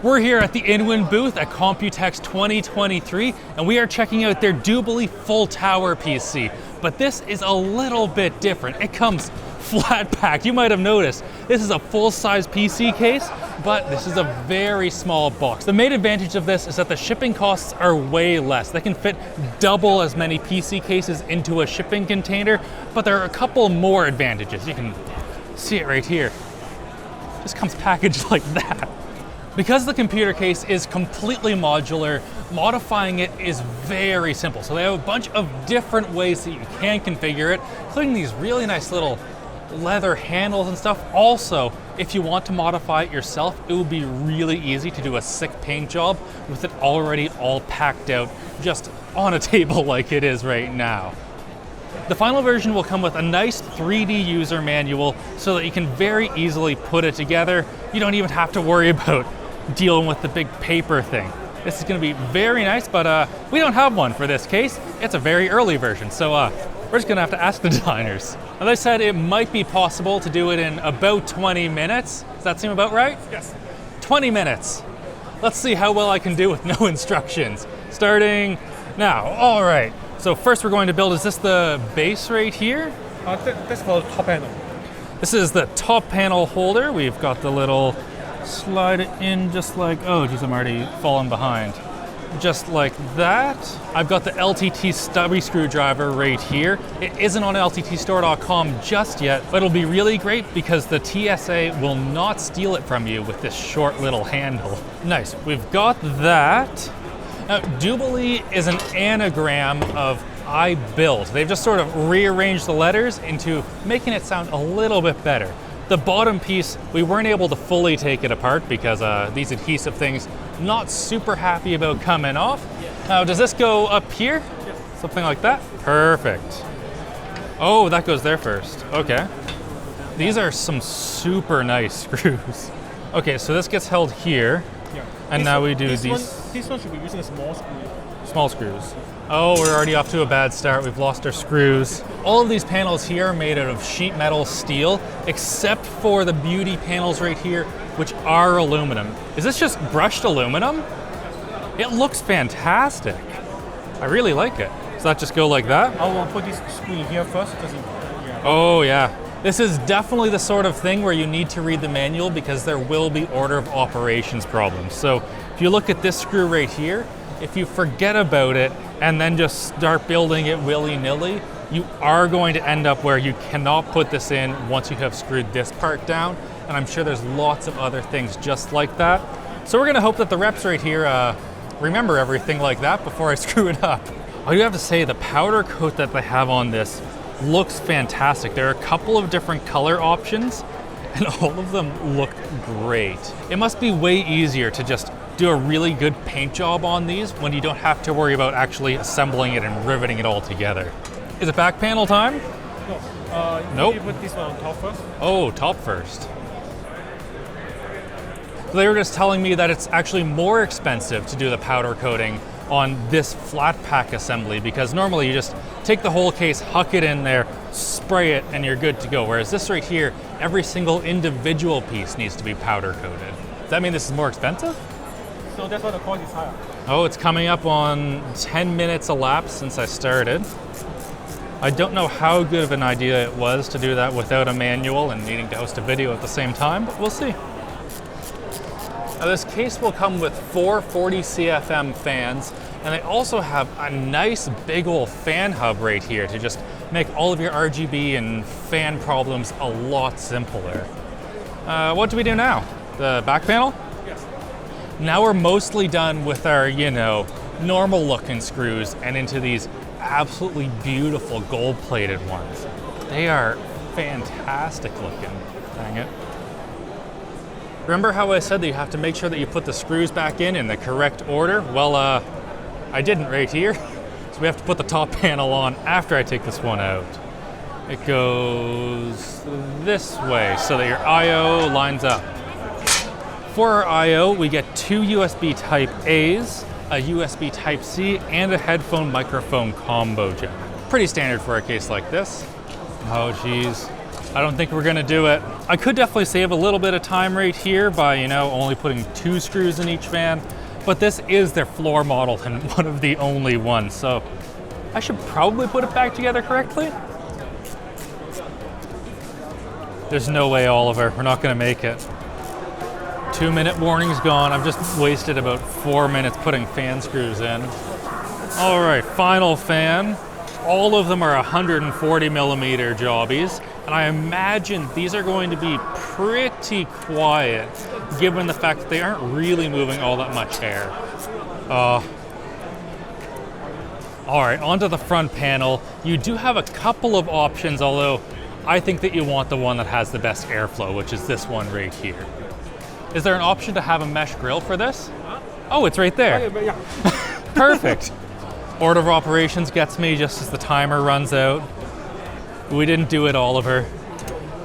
We're here at the InWin booth at Computex 2023, and we are checking out their Dubili full tower PC. But this is a little bit different. It comes flat packed. You might have noticed. This is a full-size PC case, but this is a very small box. The main advantage of this is that the shipping costs are way less. They can fit double as many PC cases into a shipping container, but there are a couple more advantages. You can see it right here. This comes packaged like that. Because the computer case is completely modular, modifying it is very simple. So they have a bunch of different ways that you can configure it, including these really nice little leather handles and stuff. Also, if you want to modify it yourself, it would be really easy to do a sick paint job with it already all packed out just on a table like it is right now. The final version will come with a nice 3D user manual so that you can very easily put it together. You don't even have to worry about dealing with the big paper thing. This is going to be very nice, but we don't have one for this case. It's a very early version, so we're just going to have to ask the designers. As I said, it might be possible to do it in about 20 minutes. Does that seem about right? Yes. 20 minutes. Let's see how well I can do with no instructions. Starting now. All right. So first we're going to build, is this the base right here? That's for the top panel. This is the top panel holder. We've got the little slide it in just like, oh geez, I'm already falling behind. Just like that. I've got the LTT stubby screwdriver right here. It isn't on lttstore.com just yet, but it'll be really great because the TSA will not steal it from you with this short little handle. Nice, we've got that. Now, Dubili is an anagram of I build. They've just sort of rearranged the letters into making it sound a little bit better. The bottom piece, we weren't able to fully take it apart because these adhesive things, not super happy about coming off. Now, does this go up here? Yes. Something like that? Perfect. Oh, that goes there first. Okay. These are some super nice screws. Okay, so this gets held here. Yeah. And now we do these. This one should be using a small screw. Small screws. Oh, we're already off to a bad start. We've lost our screws. All of these panels here are made out of sheet metal steel, except for the beauty panels right here, which are aluminum. Is this just brushed aluminum? It looks fantastic. I really like it. Does that just go like that? I will put this screw in here first. Yeah. Oh yeah. This is definitely the sort of thing where you need to read the manual because there will be order of operations problems. So if you look at this screw right here, if you forget about it and then just start building it willy-nilly, you are going to end up where you cannot put this in once you have screwed this part down. And I'm sure there's lots of other things just like that. So we're gonna hope that the reps right here remember everything like that before I screw it up. I do have to say the powder coat that they have on this looks fantastic. There are a couple of different color options and all of them look great. It must be way easier to just do a really good paint job on these when you don't have to worry about actually assembling it and riveting it all together. Is it back panel time? No. Nope. You put this one on top first. Oh, top first. So they were just telling me that it's actually more expensive to do the powder coating on this flat pack assembly because normally you just take the whole case, huck it in there, spray it, and you're good to go. Whereas this right here, every single individual piece needs to be powder coated. Does that mean this is more expensive? So that's why the cost is higher. Oh, it's coming up on 10 minutes elapsed since I started. I don't know how good of an idea it was to do that without a manual and needing to host a video at the same time, but we'll see. Now this case will come with 4 40 CFM fans, and they also have a nice big old fan hub right here to just make all of your RGB and fan problems a lot simpler. What do we do now? The back panel? Yes. Now we're mostly done with our, normal looking screws and into these absolutely beautiful gold-plated ones. They are fantastic looking. Dang it. Remember how I said that you have to make sure that you put the screws back in the correct order? Well, I didn't right here. So we have to put the top panel on after I take this one out. It goes this way so that your I/O lines up. For our I/O, we get 2 USB Type A's, a USB Type C, and a headphone microphone combo jack. Pretty standard for a case like this. Oh geez. I don't think we're gonna do it. I could definitely save a little bit of time right here by, you know, only putting 2 screws in each fan, but this is their floor model and one of the only ones, so I should probably put it back together correctly. There's no way, Oliver, we're not gonna make it. 2-minute warning's gone. I've just wasted about 4 minutes putting fan screws in. All right, final fan. All of them are 140 millimeter jobbies, and I imagine these are going to be pretty quiet, given the fact that they aren't really moving all that much air. All right, onto the front panel. You do have a couple of options, although I think that you want the one that has the best airflow, which is this one right here. Is there an option to have a mesh grill for this? Oh, it's right there. Yeah. Perfect. Order of operations gets me just as the timer runs out. We didn't do it, Oliver.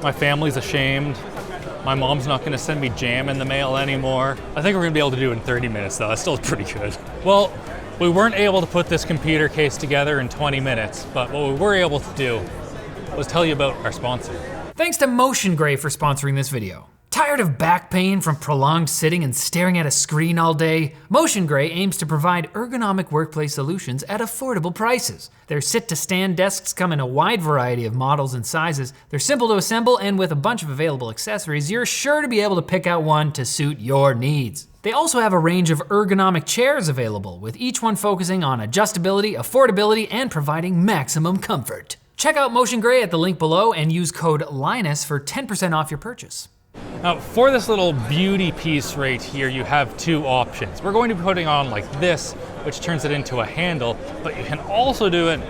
My family's ashamed. My mom's not gonna send me jam in the mail anymore. I think we're gonna be able to do it in 30 minutes though. That's still pretty good. Well, we weren't able to put this computer case together in 20 minutes, but what we were able to do was tell you about our sponsor. Thanks to MotionGrey for sponsoring this video. Tired of back pain from prolonged sitting and staring at a screen all day? MotionGrey aims to provide ergonomic workplace solutions at affordable prices. Their sit-to-stand desks come in a wide variety of models and sizes. They're simple to assemble, and with a bunch of available accessories, you're sure to be able to pick out one to suit your needs. They also have a range of ergonomic chairs available, with each one focusing on adjustability, affordability, and providing maximum comfort. Check out MotionGrey at the link below and use code Linus for 10% off your purchase. Now, for this little beauty piece right here, you have 2 options. We're going to be putting on like this, which turns it into a handle, but you can also do it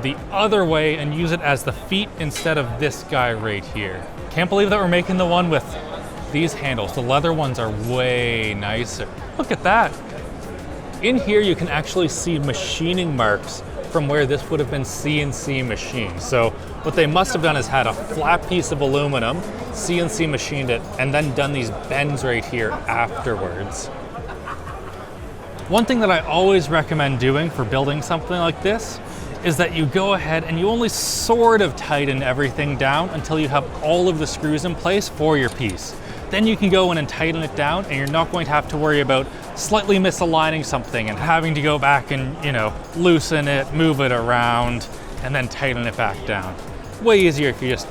the other way and use it as the feet instead of this guy right here. Can't believe that we're making the one with these handles. The leather ones are way nicer. Look at that. In here, you can actually see machining marks from where this would have been CNC machined. So what they must have done is had a flat piece of aluminum, CNC machined it, and then done these bends right here afterwards. One thing that I always recommend doing for building something like this is that you go ahead and you only sort of tighten everything down until you have all of the screws in place for your piece. Then you can go in and tighten it down, and you're not going to have to worry about slightly misaligning something and having to go back and, you know, loosen it, move it around, and then tighten it back down. Way easier if you just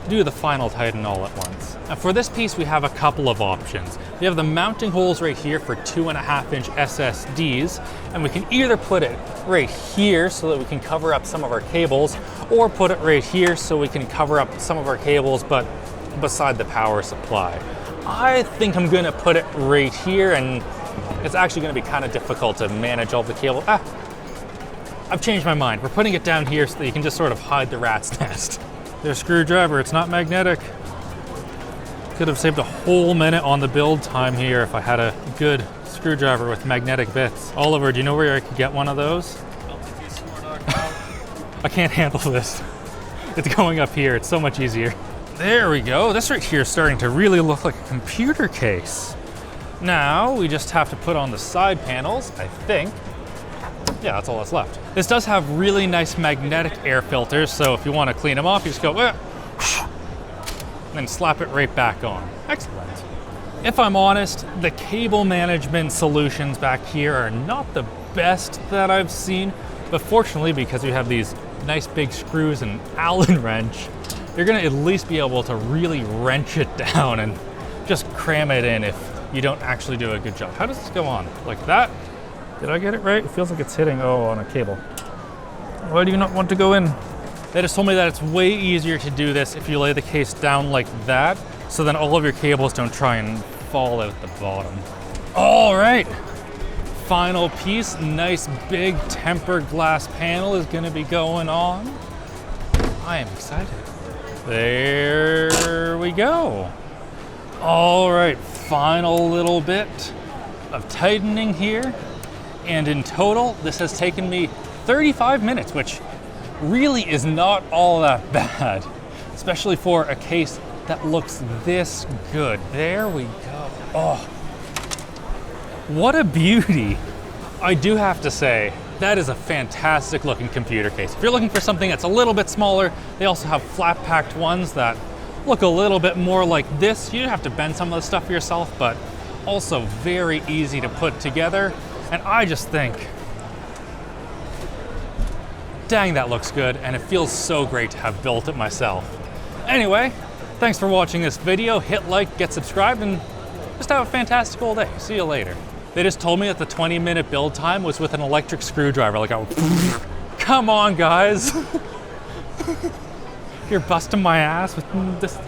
do the final tighten all at once. Now for this piece, we have a couple of options. We have the mounting holes right here for 2.5-inch SSDs, and we can either put it right here so that we can cover up some of our cables, or put it right here so we can cover up some of our cables, but beside the power supply. I think I'm gonna put it right here, and it's actually gonna be kind of difficult to manage all the cable. I've changed my mind. We're putting it down here so that you can just sort of hide the rat's nest. There's a screwdriver, it's not magnetic. Could have saved a whole minute on the build time here if I had a good screwdriver with magnetic bits. Oliver, do you know where I could get one of those? I can't handle this. It's going up here, it's so much easier. There we go. This right here is starting to really look like a computer case. Now we just have to put on the side panels, I think. Yeah, that's all that's left. This does have really nice magnetic air filters, so if you want to clean them off, you just go, and then slap it right back on. Excellent. If I'm honest, the cable management solutions back here are not the best that I've seen, but fortunately, because we have these nice big screws and Allen wrench, you're gonna at least be able to really wrench it down and just cram it in if you don't actually do a good job. How does this go on? Like that? Did I get it right? It feels like it's hitting, on a cable. Why do you not want to go in? They just told me that it's way easier to do this if you lay the case down like that, so then all of your cables don't try and fall out the bottom. All right, final piece, nice big tempered glass panel is gonna be going on. I am excited. There we go. All right, final little bit of tightening here. And in total, this has taken me 35 minutes, which really is not all that bad, especially for a case that looks this good. There we go. Oh, what a beauty. I do have to say, That is a fantastic looking computer case. If you're looking for something that's a little bit smaller, they also have flat packed ones that look a little bit more like this. You have to bend some of the stuff yourself, but also very easy to put together. And I just think, dang, that looks good, and it feels so great to have built it myself. Anyway, thanks for watching this video. Hit like, get subscribed, and just have a fantastic all day. See you later. They just told me that the 20-minute build time was with an electric screwdriver. Like, come on, guys. You're busting my ass with this.